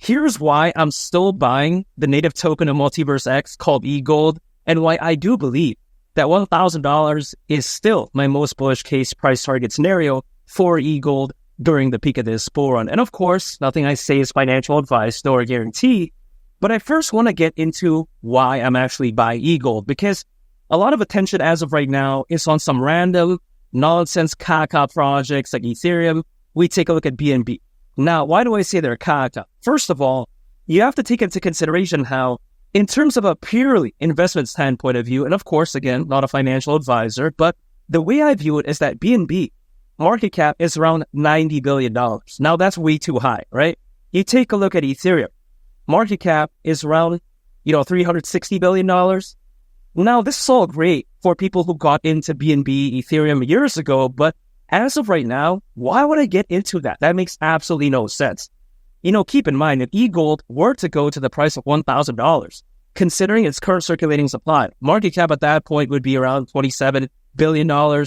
Here's why I'm still buying the native token of MultiversX called EGLD, and why I do believe that $1,000 is still my most bullish case price target scenario for EGLD during the peak of this bull run. And of course, nothing I say is financial advice nor a guarantee, but I first want to get into why I'm actually buying EGLD, because a lot of attention as of right now is on some random nonsense caca projects like Ethereum. We take a look at BNB. Now, why do I say they're caca? First of all, you have to take into consideration how, in terms of a purely investment standpoint of view, and of course, again, not a financial advisor, but the way I view it is that BNB market cap is around $90 billion. Now, that's way too high, right? You take a look at Ethereum. Market cap is around, $360 billion. Now, this is all great for people who got into BNB Ethereum years ago, but as of right now, why would I get into that? That makes absolutely no sense. Keep in mind, if EGLD were to go to the price of $1,000, considering its current circulating supply, market cap at that point would be around $27 billion,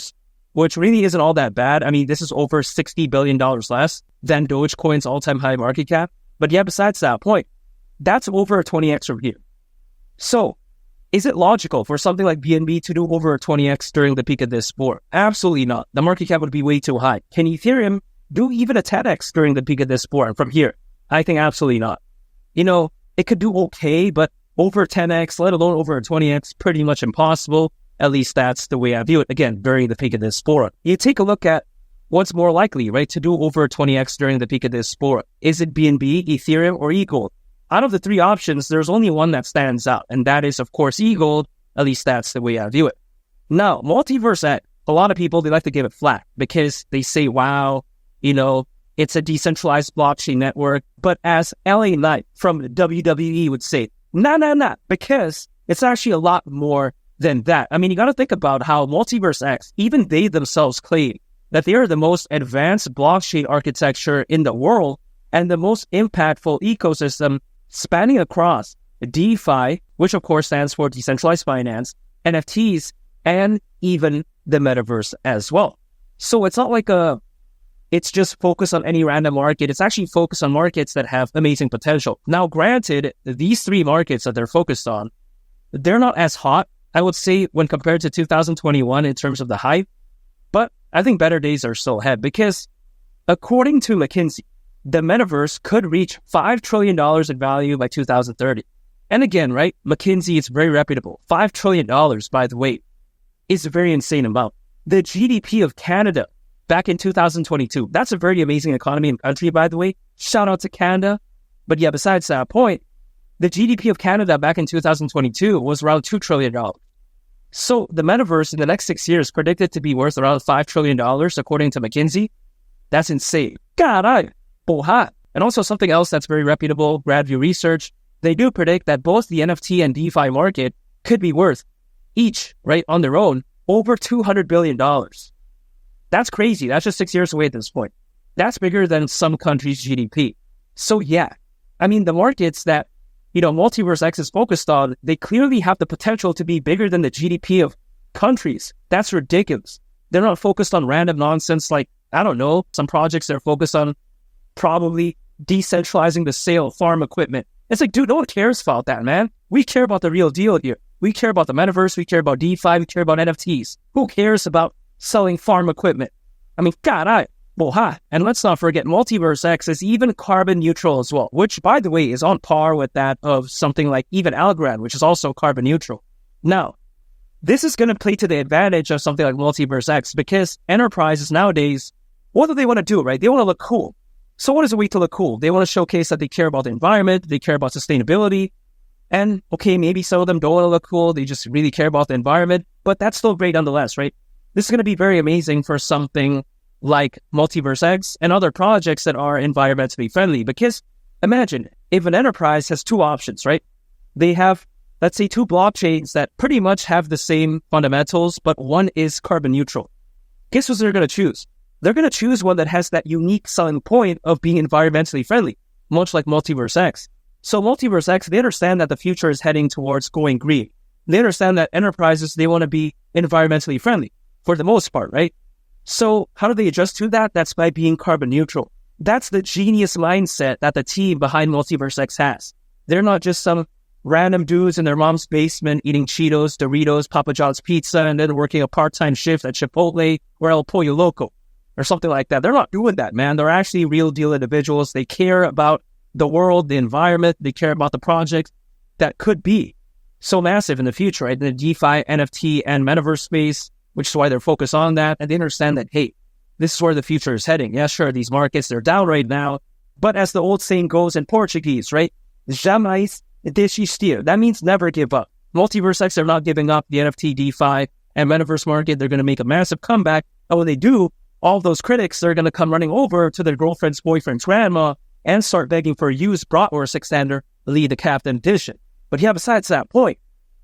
which really isn't all that bad. I mean, this is over $60 billion less than Dogecoin's all-time high market cap. But yeah, besides that point, that's over a 20x from here. So, is it logical for something like BNB to do over a 20x during the peak of this bull? Absolutely not. The market cap would be way too high. Can Ethereum do even a 10x during the peak of this bull from here? I think absolutely not. It could do okay, but over 10x, let alone over a 20x, pretty much impossible. At least that's the way I view it, again, during the peak of this bull. You take a look at what's more likely, right, to do over a 20x during the peak of this bull. Is it BNB, Ethereum, or EGLD? Out of the three options, there's only one that stands out, and that is, of course, EGLD. At least that's the way I view it. Now, MultiversX, a lot of people, they like to give it flack because they say, wow, it's a decentralized blockchain network. But as LA Knight from WWE would say, nah, because it's actually a lot more than that. I mean, you got to think about how MultiversX, even they themselves claim that they are the most advanced blockchain architecture in the world and the most impactful ecosystem spanning across DeFi, which of course stands for decentralized finance, NFTs, and even the metaverse as well. So it's not like it's just focused on any random market. It's actually focused on markets that have amazing potential. Now, granted, these three markets that they're focused on, they're not as hot, I would say, when compared to 2021 in terms of the hype. But I think better days are still ahead because according to McKinsey, the metaverse could reach $5 trillion in value by 2030. And again, right, McKinsey is very reputable. $5 trillion, by the way, is a very insane amount. The GDP of Canada back in 2022, that's a very amazing economy and country, by the way. Shout out to Canada. But yeah, besides that point, the GDP of Canada back in 2022 was around $2 trillion. So the metaverse in the next 6 years predicted to be worth around $5 trillion, according to McKinsey. That's insane. God, and also something else that's very reputable, Gradview Research, they do predict that both the NFT and DeFi market could be worth each, right, on their own, over $200 billion. That's crazy. That's just 6 years away at this point. That's bigger than some countries' GDP. So yeah, I mean, the markets that, MultiversX is focused on, they clearly have the potential to be bigger than the GDP of countries. That's ridiculous. They're not focused on random nonsense like, I don't know, some projects they're focused on probably decentralizing the sale of farm equipment. It's like, dude, no one cares about that, man. We care about the real deal here. We care about the metaverse. We care about DeFi. We care about NFTs. Who cares about selling farm equipment? I mean, and let's not forget, MultiversX is even carbon neutral as well, which, by the way, is on par with that of something like even Algorand, which is also carbon neutral. Now, this is going to play to the advantage of something like MultiversX because enterprises nowadays, what do they want to do, right? They want to look cool. So what is a way to look cool? They want to showcase that they care about the environment, they care about sustainability, and okay, maybe some of them don't want to look cool, they just really care about the environment, but that's still great nonetheless, right? This is going to be very amazing for something like MultiversX and other projects that are environmentally friendly, because imagine if an enterprise has two options, right? They have, let's say, two blockchains that pretty much have the same fundamentals, but one is carbon neutral. Guess what they're going to choose? They're going to choose one that has that unique selling point of being environmentally friendly, much like MultiversX. So MultiversX, they understand that the future is heading towards going green. They understand that enterprises, they want to be environmentally friendly for the most part, right? So how do they adjust to that? That's by being carbon neutral. That's the genius mindset that the team behind MultiversX has. They're not just some random dudes in their mom's basement eating Cheetos, Doritos, Papa John's pizza, and then working a part-time shift at Chipotle or El Pollo Loco or something like that. They're not doing that, man. They're actually real deal individuals. They care about the world, the environment. They care about the project that could be so massive in the future, right? In the DeFi, NFT, and metaverse space, which is why they're focused on that. And they understand that, hey, this is where the future is heading. Yeah, sure, these markets, they're down right now. But as the old saying goes in Portuguese, right? Jamais desistir. That means never give up. MultiversX are not giving up the NFT, DeFi, and metaverse market. They're going to make a massive comeback. And when they do, all those critics, they're going to come running over to their girlfriend's boyfriend's grandma and start begging for a used bratwurst extender to lead the Captain edition. But yeah, besides that point,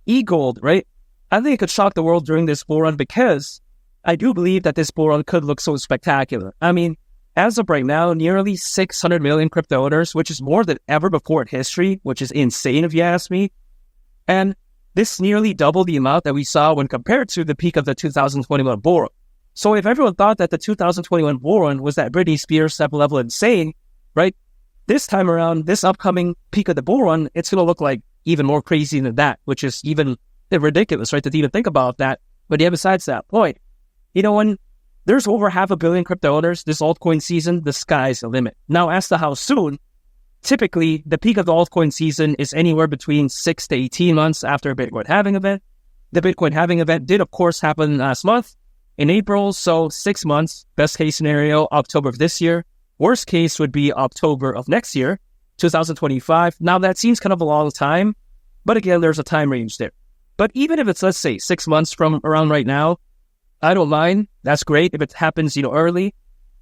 EGLD, right? I think it could shock the world during this bull run because I do believe that this bull run could look so spectacular. I mean, as of right now, nearly 600 million crypto owners, which is more than ever before in history, which is insane if you ask me. And this nearly doubled the amount that we saw when compared to the peak of the 2021 bull run. So if everyone thought that the 2021 bull run was that Britney Spears step level insane, right? This time around, this upcoming peak of the bull run, it's going to look like even more crazy than that, which is even ridiculous, right? To even think about that. But yeah, besides that point, you know, when there's over 500 million crypto owners this altcoin season, the sky's the limit. Now, as to how soon, typically the peak of the altcoin season is anywhere between 6 to 18 months after a Bitcoin halving event. The Bitcoin halving event did, of course, happen last month in April. So 6 months, best case scenario, October of this year. Worst case would be October of next year, 2025. Now, that seems kind of a long time, but again, there's a time range there. But even if it's, let's say, 6 months from around right now, I don't mind. That's great if it happens, early.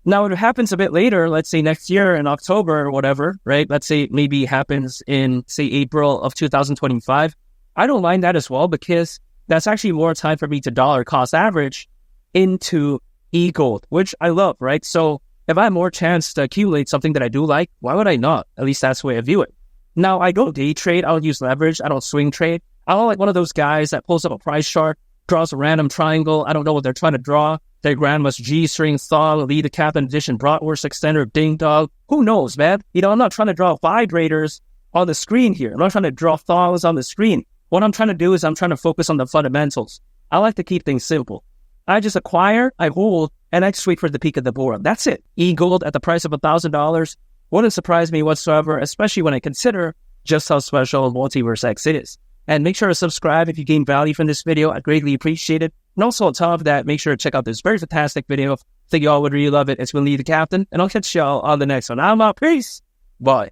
Now, if it happens a bit later, let's say next year in October or whatever, right? Let's say maybe it happens in, say, April of 2025. I don't mind that as well because that's actually more time for me to dollar cost average into EGLD, which I love, right? So if I have more chance to accumulate something that I do like, why would I not? At least that's the way I view it. Now, I don't day trade. I don't use leverage. I don't swing trade. I'm not like one of those guys that pulls up a price chart, draws a random triangle. I don't know what they're trying to draw. Their grandma's G-string thong, lead the Captain edition, bratwurst extender, ding dong. Who knows, man? I'm not trying to draw vibrators on the screen here. I'm not trying to draw thongs on the screen. What I'm trying to do is I'm trying to focus on the fundamentals. I like to keep things simple. I just acquire, I hold, and I just wait for the peak of the bull run. That's it. EGLD at the price of $1,000 wouldn't surprise me whatsoever, especially when I consider just how special MultiversX is. And make sure to subscribe if you gain value from this video. I'd greatly appreciate it. And also on top of that, make sure to check out this very fantastic video. I think you all would really love it. It's been Lee the Captain, and I'll catch y'all on the next one. I'm out. Peace. Bye.